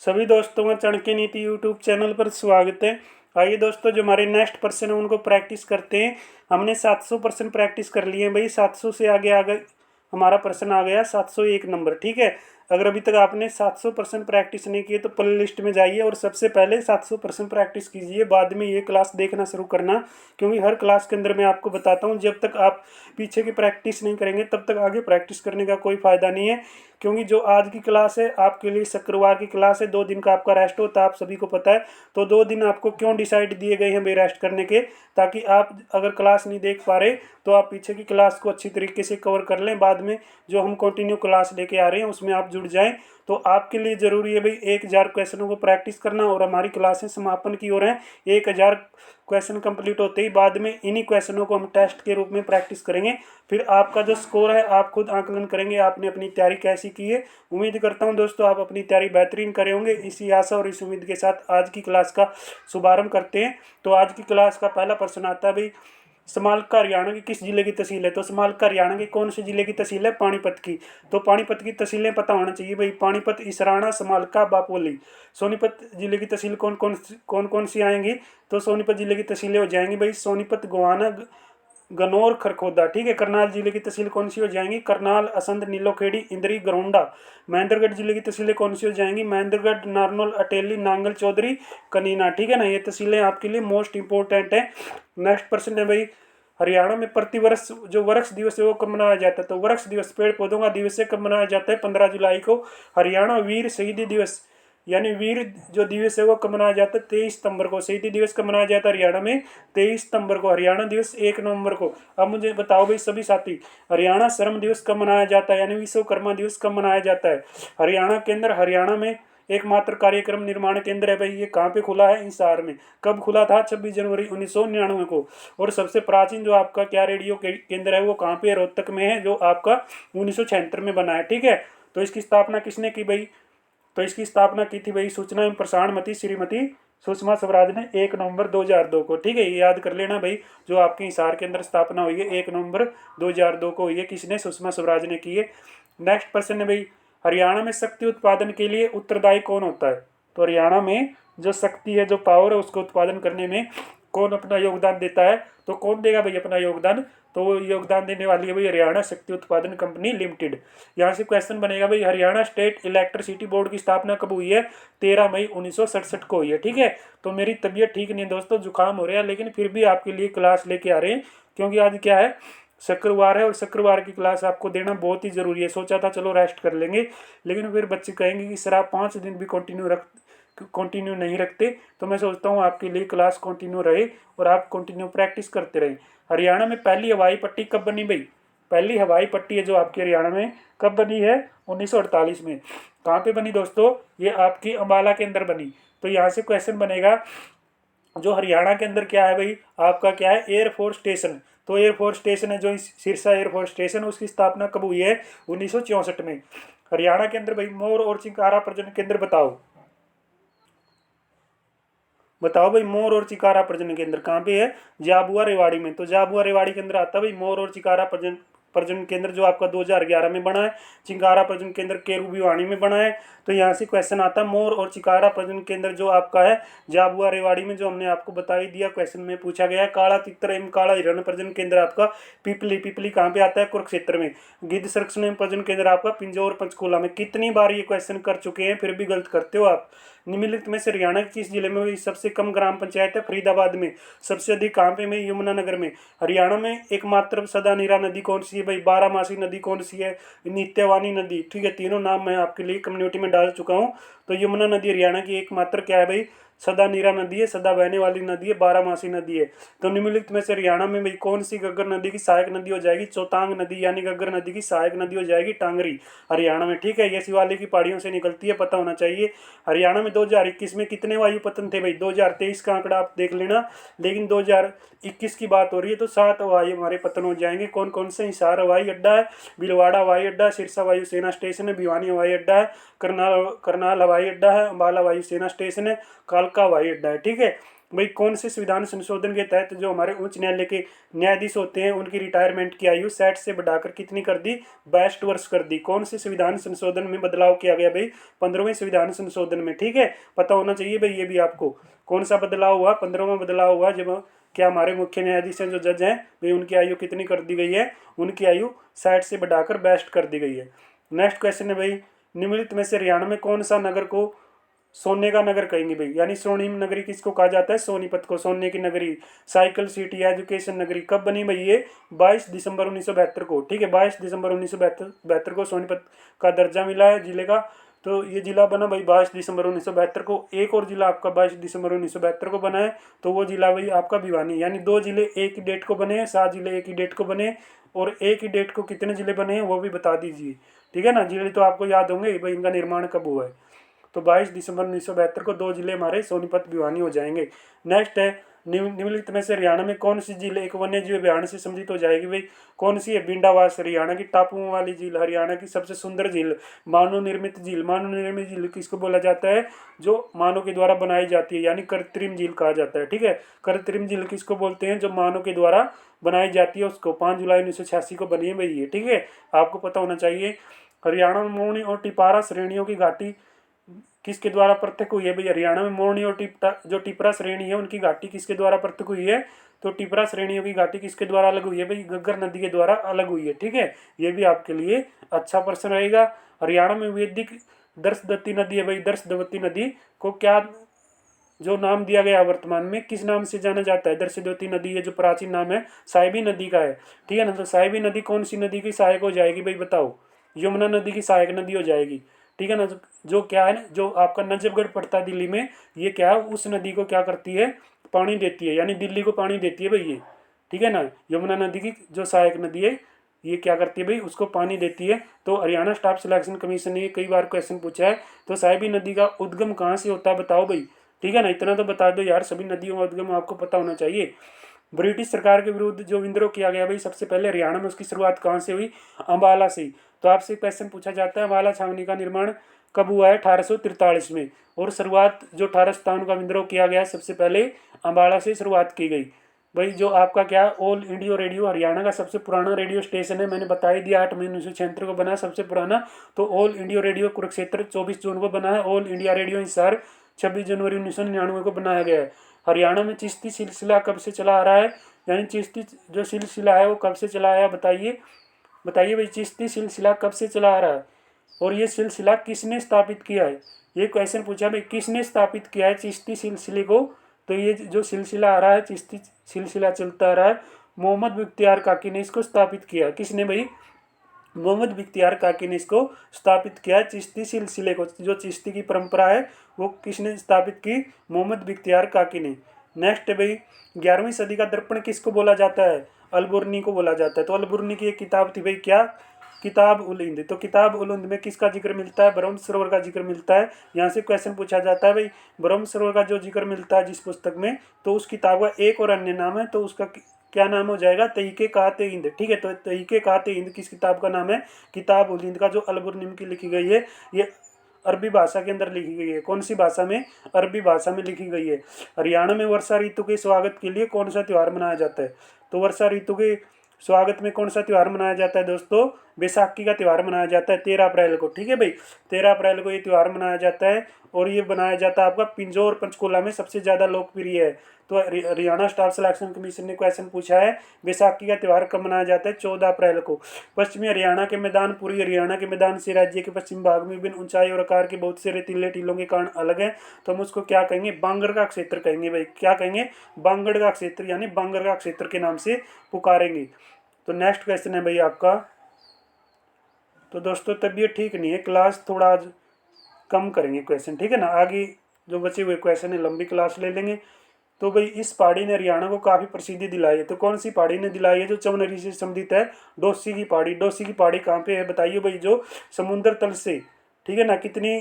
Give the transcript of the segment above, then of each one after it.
सभी दोस्तों का चाणक्य नीति यूट्यूब चैनल पर स्वागत है। आइए दोस्तों, जो हमारे नेक्स्ट पर्सन है उनको प्रैक्टिस करते हैं। हमने 700% प्रैक्टिस कर लिए हैं भाई। 700 से आगे आ गए, हमारा पर्सन आ गया 701 नंबर। ठीक है, अगर अभी तक आपने 700% प्रैक्टिस नहीं की तो प्ले लिस्ट में जाइए और सबसे पहले 700% प्रैक्टिस कीजिए, बाद में ये क्लास देखना शुरू करना। क्योंकि हर क्लास के अंदर मैं आपको बताता हूँ, जब तक आप पीछे की प्रैक्टिस नहीं करेंगे तब तक आगे प्रैक्टिस करने का कोई फ़ायदा नहीं है। क्योंकि जो आज की क्लास है आपके लिए शुक्रवार की क्लास है, 2 दिन का आपका रेस्ट होता है, आप सभी को पता है। तो 2 दिन आपको क्यों डिसाइड दिए गए हैं भाई रेस्ट करने के, ताकि आप अगर क्लास नहीं देख पा रहे तो आप पीछे की क्लास को अच्छी तरीके से कवर कर लें। बाद में जो हम कंटिन्यू क्लास लेके आ रहे हैं उसमें आप जुड़ जाएं। तो आपके लिए ज़रूरी है भाई 1000 क्वेश्चनों को प्रैक्टिस करना, और हमारी क्लासें समापन की ओर हैं। 1000 क्वेश्चन कंप्लीट होते ही बाद में इन्हीं क्वेश्चनों को हम टेस्ट के रूप में प्रैक्टिस करेंगे। फिर आपका जो स्कोर है आप खुद आकलन करेंगे आपने अपनी तैयारी कैसी की है। उम्मीद करता हूं दोस्तों आप अपनी तैयारी बेहतरीन करे होंगे। इसी आशा और इस उम्मीद के साथ आज की क्लास का शुभारंभ करते हैं। तो आज की क्लास का पहला प्रश्न आता है भाई, समालका हरियाणा की किस जिले की तहसील है? तो समालका हरियाणा के कौन से जिले की तहसील है? पानीपत की। तो पानीपत की तहसीलें पता होना चाहिए भाई, पानीपत, इसराना, समालका, बापोली। सोनीपत जिले की तहसील कौन कौन सी आएंगी? तो सोनीपत जिले की तहसीलें हो जाएंगी भाई सोनीपत, गोहाना, गनौर, खरखोदा। ठीक है। करनाल जिले की तहसील कौन सी हो जाएंगी? करनाल, असंध, नीलोखेड़ी, इंद्री, गरोंडा। महेंद्रगढ़ जिले की तहसीलें कौन सी हो जाएंगी? महेंद्रगढ़, नारनौल, अटेली, नांगल, चौधरी, कनीना। ठीक है ना, ये तहसीलें आपके लिए मोस्ट इंपॉर्टेंट है। नेक्स्ट पर्सन है भाई, हरियाणा में प्रतिवर्ष जो वृक्ष दिवस है वो कब मनाया जाता है? तो वृक्ष दिवस, पेड़ पौधों का दिवस है, कब मनाया जाता है? 15 जुलाई को। हरियाणा वीर शहीदी दिवस यानी वीर जो दिवस है वो कब मनाया जाता है? 23 सितंबर को। शहीदी दिवस कब मनाया जाता है हरियाणा में? 23 सितंबर को। हरियाणा दिवस 1 नवंबर को। अब मुझे बताओ भाई सभी साथी, हरियाणा श्रम दिवस कब मनाया जाता है यानी विश्वकर्मा दिवस कब मनाया जाता है? हरियाणा के अंदर, हरियाणा में एकमात्र कार्यक्रम निर्माण केंद्र है भाई, ये कहाँ पे खुला है? हिसार में। कब खुला था? 26 जनवरी 1999 को। और सबसे प्राचीन जो आपका क्या रेडियो केंद्र है वो कहाँ पे? रोहतक में है, जो आपका 1976 में बना है। ठीक है। तो इसकी स्थापना किसने की भाई? तो इसकी स्थापना की थी भाई सूचना एवं प्रसारण मंत्री श्रीमती सुषमा स्वराज ने 1 नवंबर 2002 को। ठीक है, ये याद कर लेना भाई, जो आपके हिसार के अंदर स्थापना हुई है 1 नवंबर 2002 को हुई है। किसने? सुषमा स्वराज ने की है। नेक्स्ट क्वेश्चन है भाई, हरियाणा में शक्ति उत्पादन के लिए उत्तरदायी कौन होता है? तो हरियाणा में जो शक्ति है, जो पावर है, उसको उत्पादन करने में कौन अपना योगदान देता है? तो कौन देगा भाई अपना योगदान? तो वो योगदान देने वाली है भाई हरियाणा शक्ति उत्पादन कंपनी लिमिटेड। यहाँ से क्वेश्चन बनेगा भाई, हरियाणा स्टेट इलेक्ट्रिसिटी बोर्ड की स्थापना कब हुई है? 13 मई 1967 को हुई है। ठीक है। तो मेरी तबीयत ठीक नहीं है दोस्तों, जुकाम हो रहा है, लेकिन फिर भी आपके लिए क्लास लेके आ रहे हैं। क्योंकि आज क्या है? शुक्रवार है, और शुक्रवार की क्लास आपको देना बहुत ही ज़रूरी है। सोचा था चलो रेस्ट कर लेंगे, लेकिन फिर बच्चे कहेंगे कि सर आप 5 दिन भी कंटिन्यू नहीं रखते। तो मैं सोचता हूँ आपके लिए क्लास कंटिन्यू रहे और आप कंटिन्यू प्रैक्टिस करते रहे। हरियाणा में पहली हवाई पट्टी कब बनी भाई? पहली हवाई पट्टी है जो आपके हरियाणा में कब बनी है? 1948 में। कहाँ पे बनी दोस्तों? ये आपकी अम्बाला के अंदर बनी। तो यहाँ से क्वेश्चन बनेगा, जो हरियाणा के अंदर क्या है भाई, आपका क्या है? Air force station. तो एयरफोर्स स्टेशन है जो सिरसा एयरफोर्स स्टेशन, उसकी स्थापना कब हुई है? 1964 में। हरियाणा के अंदर भाई मोर और चिंकारा प्रजनन केंद्र बताओ। बताओ भाई, मोर और चिकारा प्रजनन केंद्र कहाँ पे है? झाबुआ रेवाड़ी में। तो झाबुआ रेवाड़ी के अंदर आता है भाई मोर और चिकारा प्रजनन केंद्र, जो आपका 2011 में बना है। चिंकारा प्रजनन केंद्र केरू भिवानी में बना है। तो यहाँ से क्वेश्चन आता है, मोर और चिकारा प्रजनन केंद्र जो आपका है झाबुआ रेवाड़ी में, जो हमने आपको बता ही दिया, क्वेश्चन में पूछा गया है। काला तितर एवं काला हिरण प्रजनन केंद्र आपका पिपली। पिपली कहाँ पे आता है? कुरुक्षेत्र में। गिद्ध संरक्षण एवं प्रजनन केंद्र आपका पिंजौर पंचकूला में। कितनी बार ये क्वेश्चन कर चुके हैं, फिर भी गलत करते हो आप। निम्नलिखित में से हरियाणा के किस जिले में सबसे कम ग्राम पंचायत है? फरीदाबाद में। सबसे अधिक कहाँ पे में? यमुनानगर में। हरियाणा में एकमात्र सदा नीरा नदी कौन सी है भाई? बारामासी नदी कौन सी है? नित्यवानी नदी। ठीक है, तीनों नाम मैं आपके लिए कम्युनिटी में डाल चुका हूँ। तो यमुना नदी हरियाणा की एकमात्र क्या है भाई? सदा नीरा नदी है, सदा बहने वाली नदी है, बारामासी नदी है। तो निम्नलिखित में से हरियाणा में भाई कौन सी घग्गर नदी की सहायक नदी हो जाएगी? चौतांग नदी यानी घग्गर नदी की सहायक नदी हो जाएगी टांगरी, हरियाणा में। ठीक है, ये शिवालिक की पहाड़ियों से निकलती है, पता होना चाहिए। हरियाणा में 2021 में कितने वायु पतन थे भाई? 2023 का आंकड़ा आप देख लेना, लेकिन 2021 की बात हो रही है। तो 7 वायु हमारे पतन हो जाएंगे। कौन कौन से? हिसार हवाई अड्डा है, भीलवाड़ा हवाई अड्डा, सिरसा वायु सेना स्टेशन है, भिवानी हवाई अड्डा है, करनाल हवाई अड्डा है, अम्बाला वायु सेना स्टेशन है, कालका हवाई अड्डा है। ठीक है। भाई कौन से संविधान संशोधन के तहत जो हमारे उच्च न्यायालय के न्यायाधीश होते हैं उनकी रिटायरमेंट की आयु 60 से बढ़ाकर कितनी कर दी, 62 वर्ष कर दी। कौन से संविधान संशोधन में बदलाव किया गया भाई, 15वें संविधान संशोधन में। ठीक है, पता होना चाहिए भाई ये भी आपको, कौन सा बदलाव हुआ, 15वां बदलाव हुआ जब क्या हमारे मुख्य न्यायाधीश हैं जो जज हैं भाई उनकी आयु कितनी कर दी गई है, उनकी आयु 60 से बढ़ाकर 62 कर दी गई है। नेक्स्ट क्वेश्चन है भाई, निम्नलिखित में से हरियाणा में कौन सा नगर को सोने का नगर कहेंगे भाई, यानी स्वर्णिम नगरी किसको कहा जाता है, सोनीपत को, सोने की नगरी, साइकिल सिटी, एजुकेशन नगरी। कब बनी भाई ये, 22 दिसंबर 1972 को। ठीक है, 22 दिसंबर 1972 को सोनीपत का दर्जा मिला है जिले का। तो ये जिला बना भाई 22 दिसंबर 1972 को। एक और जिला आपका 22 दिसंबर 1972 को बना है, तो वो जिला भाई आपका भिवानी। यानी 2 जिले एक ही डेट को बने हैं, 7 जिले एक ही डेट को बने, और एक ही डेट को कितने जिले बने हैं वो भी बता दीजिए। ठीक है ना, जिले तो आपको याद होंगे भाई, इनका निर्माण कब हुआ है। तो 22 दिसंबर 1972 को 2 जिले हमारे सोनीपत भिवानी हो जाएंगे। नेक्स्ट है, निम्नलिखित में से हरियाणा में कौन सी झील एक वन्य जीव अभ्यारण्य से सम्मिलित हो जाएगी भाई, कौन सी है, बिंडावास, हरियाणा की टापुओं वाली झील, हरियाणा की सबसे सुंदर झील, मानव निर्मित झील। मानव निर्मित झील किसको बोला जाता है, जो मानव के द्वारा बनाई जाती है, यानी कृत्रिम झील कहा जाता है। ठीक है, कृत्रिम झील किसको बोलते हैं, जो मानव के द्वारा बनाई जाती है उसको। 5 जुलाई 1986 को बनी है भाई ये। ठीक है, आपको पता होना चाहिए। हरियाणा में मोरनी और टिपारा श्रेणियों की घाटी किसके द्वारा पृथक हुई है भाई, हरियाणा में मोरनी और जो टिपरा श्रेणी है उनकी घाटी किसके द्वारा पृथक हुई है, तो टिपरा श्रेणियों की घाटी किसके द्वारा अलग हुई है भाई, घग्गर नदी के द्वारा अलग हुई है। ठीक है, ये भी आपके लिए अच्छा प्रश्न रहेगा। हरियाणा में वैदिक दर्शदत्ती नदी है भाई, दर्शदवती नदी को क्या जो नाम दिया गया वर्तमान में, किस नाम से जाना जाता है, दर्शदवती नदी, ये जो प्राचीन नाम है साहिबी नदी का है। ठीक है ना, तो साहिबी नदी कौन सी नदी की सहायक हो जाएगी भाई बताओ, यमुना नदी की सहायक नदी हो जाएगी। ठीक है ना, जो क्या है ना, जो आपका नजफगढ़ पड़ता है दिल्ली में, ये क्या है, उस नदी को क्या करती है, पानी देती है, यानी दिल्ली को पानी देती है भाई ये। ठीक है ना, यमुना नदी की जो सहायक नदी है ये क्या करती है भाई, उसको पानी देती है। तो हरियाणा स्टाफ सिलेक्शन कमीशन ने कई बार क्वेश्चन पूछा है, तो साहिबी नदी का उद्गम कहाँ से होता है बताओ भाई। ठीक है ना, इतना तो बता दो यार, सभी नदियों का उद्गम आपको पता होना चाहिए। ब्रिटिश सरकार के विरुद्ध जो विद्रोह किया गया भाई सबसे पहले हरियाणा में, उसकी शुरुआत कहाँ से हुई, अम्बाला से। तो आपसे क्वेश्चन पूछा जाता है अम्बाला छावनी का निर्माण कब हुआ है, 1843 में। और शुरुआत जो 1857 का विद्रोह किया गया सबसे पहले अम्बाला से शुरुआत की गई भाई। जो आपका क्या, ऑल इंडिया रेडियो हरियाणा का सबसे पुराना रेडियो स्टेशन है, मैंने बता ही दिया, 8 मई 1976 को बना है सबसे पुराना। तो ऑल इंडिया रेडियो कुरुक्षेत्र 24 जून को बना है, ऑल इंडिया रेडियो हिसार 26 जनवरी 1999 को बनाया गया है। हरियाणा में चिश्ती सिलसिला कब से चला आ रहा है, यानी चिश्ती जो सिलसिला है वो कब से चला आया बताइए, बताइए भाई, चिश्ती सिलसिला कब से चला आ रहा है, और ये सिलसिला किसने स्थापित किया है। ये क्वेश्चन पूछा भाई, किसने स्थापित किया है चिश्ती सिलसिले को। तो ये जो सिलसिला आ रहा है, चिश्ती सिलसिला चलता आ रहा है, मोहम्मद बिख्तियार काकी ने इसको स्थापित किया। किसने भाई, मोहम्मद बिख्तियार काकी ने इसको स्थापित किया चिश्ती सिलसिले को। जो चिश्ती की परंपरा है वो किसने स्थापित की, मोहम्मद बिख्तियार काकी ने। नेक्स्ट है भाई, 11वीं सदी का दर्पण किसको बोला जाता है, अलबुर्नी को बोला जाता है। तो अलबुर्नी की एक किताब थी भाई, क्या, किताब उल हिंद। तो किताब उल हिंद में किसका जिक्र मिलता है, ब्रह्म सरोवर का जिक्र मिलता है। यहाँ से क्वेश्चन पूछा जाता है भाई, ब्रह्म सरोवर का जो जिक्र मिलता है जिस पुस्तक में, तो उस किताब का एक और अन्य नाम है, तो उसका क्या नाम हो जाएगा, तहीके काते हिंद। ठीक है, तो तहीके काते हिंद किस किताब का नाम है, किताब उल हिंद का, जो अलबुर्नी की लिखी गई है। ये अरबी भाषा के अंदर लिखी गई है। कौन सी भाषा में, अरबी भाषा में लिखी गई है। हरियाणा में वर्षा ऋतु के स्वागत के लिए कौन सा त्यौहार मनाया जाता है, तो वर्षा ऋतु के स्वागत में कौन सा त्यौहार मनाया जाता है दोस्तों, बैसाखी का त्यौहार मनाया जाता है 13 अप्रैल को। ठीक है भाई, 13 अप्रैल को ये त्यौहार मनाया जाता है, और ये बनाया जाता है आपका पिंजौर पंचकुला में सबसे ज़्यादा लोकप्रिय है। तो हरियाणा स्टाफ सिलेक्शन कमीशन ने क्वेश्चन पूछा है, बैसाखी का त्यौहार कब मनाया जाता है, 14 अप्रैल को। पश्चिमी हरियाणा के मैदान पूर्वी हरियाणा के मैदान से राज्य के पश्चिम भाग में विभिन्न ऊंचाई और आकार के बहुत से रेतीले टीलों के कारण अलग है। तो हम उसको क्या कहेंगे, बांगड़ का क्षेत्र कहेंगे भाई। क्या कहेंगे, बांगड़ का क्षेत्र, यानी बांगड़ का क्षेत्र के नाम से पुकारेंगे। तो नेक्स्ट क्वेश्चन है भाई आपका, तो दोस्तों तबीयत ठीक नहीं है, क्लास थोड़ा आज कम करेंगे क्वेश्चन। ठीक है ना, आगे जो बचे हुए क्वेश्चन है लंबी क्लास ले लेंगे। तो भाई इस पहाड़ी ने हरियाणा को काफ़ी प्रसिद्धि दिलाई है। तो कौन सी पहाड़ी ने दिलाई है, जो चमनरी से संबंधित है, डोसी की पहाड़ी। डोसी की पहाड़ी कहाँ पे है बताइए भाई, जो समुद्र तल से, ठीक है ना, कितनी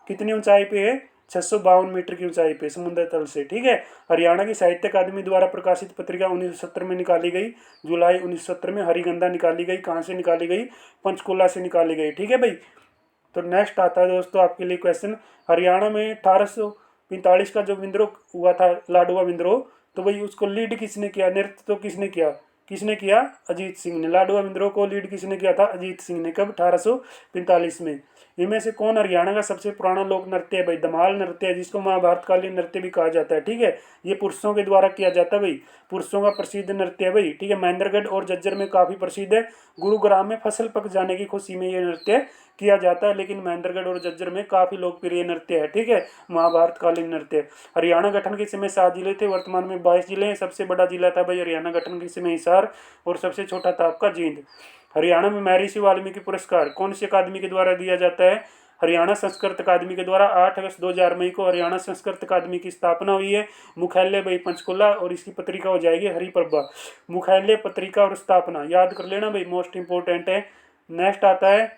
कितनी ऊंचाई पे है, 652 मीटर की ऊंचाई पे समुद्र तल से। ठीक है, हरियाणा की साहित्य अकादमी द्वारा प्रकाशित पत्रिका 1970 में निकाली गई, जुलाई 1970 में। हरिगंधा निकाली गई, कहाँ से निकाली गई, पंचकुला से निकाली गई। ठीक है भाई, तो नेक्स्ट आता है दोस्तों आपके लिए क्वेश्चन, हरियाणा में 1945 का जो विद्रोह हुआ था, लाडवा विद्रोह, तो भाई उसको लीड किसने किया, नेतृत्व तो किसने किया, अजीत सिंह ने। लाडवा विद्रोह को लीड किसने किया था, अजीत सिंह ने। कब, 1845 में। इनमें से कौन हरियाणा का सबसे पुराना लोक नृत्य है भाई, धमाल नृत्य है, जिसको महाभारतकालीन नृत्य भी कहा जाता है। ठीक है, ये पुरुषों के द्वारा किया जाता है भाई, पुरुषों का प्रसिद्ध नृत्य है भाई। ठीक है, महेंद्रगढ़ और झज्जर में काफी प्रसिद्ध है। गुरुग्राम में फसल पक जाने की खुशी में ये नृत्य किया जाता है, लेकिन महेंद्रगढ़ और झज्जर में काफी लोकप्रिय नृत्य है। ठीक है, महाभारतकालीन नृत्य। हरियाणा गठन के समय 7 जिले थे, वर्तमान में 22 जिले हैं। सबसे बड़ा जिला था भाई हरियाणा गठन के समय हिसार, और सबसे छोटा था आपका जींद। हरियाणा में महर्षि वाल्मीकि पुरस्कार कौन सी अकादमी के द्वारा दिया जाता है, हरियाणा संस्कृत अकादमी के द्वारा। 8 अगस्त 2000 मई को हरियाणा संस्कृत अकादमी की स्थापना हुई है। मुख्यालय भाई पंचकुला, और इसकी पत्रिका हो जाएगी हरिप्रभा। मुख्यालय, पत्रिका और स्थापना याद कर लेना भाई, मोस्ट इंपोर्टेंट है। नेक्स्ट आता है,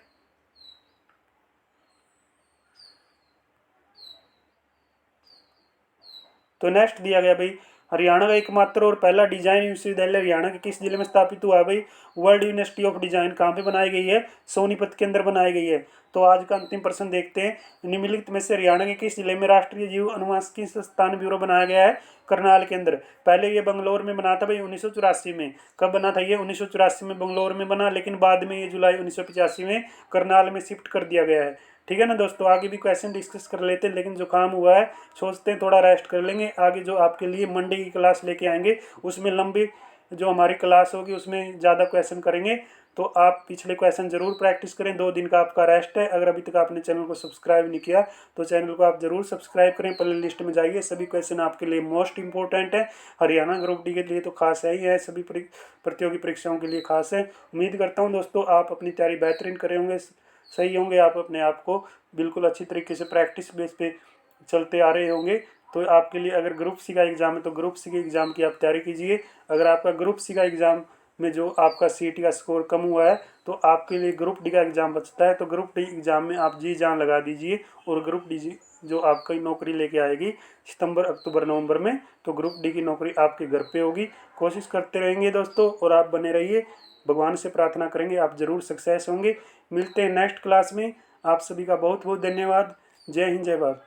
तो नेक्स्ट दिया गया भाई, हरियाणा का एकमात्र और पहला डिजाइन विश्वविद्यालय हरियाणा के किस जिले में स्थापित हुआ है भाई, वर्ल्ड यूनिवर्सिटी ऑफ डिजाइन कहाँ पे बनाई गई है, सोनीपत के अंदर बनाई गई है। तो आज का अंतिम प्रश्न देखते हैं, निम्नलिखित में से हरियाणा के किस जिले में राष्ट्रीय जीव अनुवांशिकी संस्थान ब्यूरो बनाया गया है, करनाल के अंदर। पहले ये बंगलौर में बना था भाई 1984 में। कब बना था ये, 1984 में बंगलौर में बना, लेकिन बाद में ये जुलाई 1985 में करनाल में शिफ्ट कर दिया गया है। ठीक है ना दोस्तों, आगे भी क्वेश्चन डिस्कस कर लेते हैं, लेकिन जो काम हुआ है सोचते हैं थोड़ा रेस्ट कर लेंगे। आगे जो आपके लिए मंडे की क्लास लेके आएंगे, उसमें लंबी जो हमारी क्लास होगी उसमें ज़्यादा क्वेश्चन करेंगे। तो आप पिछले क्वेश्चन जरूर प्रैक्टिस करें। 2 दिन का आपका रेस्ट है। अगर अभी तक आपने चैनल को सब्सक्राइब नहीं किया तो चैनल को आप जरूर सब्सक्राइब करें, प्ले लिस्ट में जाइए। सभी क्वेश्चन आपके लिए मोस्ट इंपॉर्टेंट है। हरियाणा ग्रुप डी के लिए तो खास है ही है, सभी प्रतियोगी परीक्षाओं के लिए खास है। उम्मीद करता हूँ दोस्तों आप अपनी तैयारी बेहतरीन करे होंगे, सही होंगे, आप अपने आप को बिल्कुल अच्छी तरीके से प्रैक्टिस बेस पे चलते आ रहे होंगे। तो आपके लिए अगर ग्रुप सी का एग्ज़ाम है तो ग्रुप सी के एग्ज़ाम की आप तैयारी कीजिए। अगर आपका ग्रुप सी का एग्ज़ाम में जो आपका सीईटी का स्कोर कम हुआ है तो आपके लिए ग्रुप डी का एग्ज़ाम बचता है, तो ग्रुप डी एग्ज़ाम में आप जी जान लगा दीजिए। और ग्रुप डी जो आपकी नौकरी लेके आएगी सितंबर, अक्टूबर, नवंबर में, तो ग्रुप डी की नौकरी आपके घर पे होगी। कोशिश करते रहेंगे दोस्तों, और आप बने रहिए। भगवान से प्रार्थना करेंगे आप ज़रूर सक्सेस होंगे। मिलते हैं नेक्स्ट क्लास में। आप सभी का बहुत बहुत धन्यवाद। जय हिंद, जय भारत।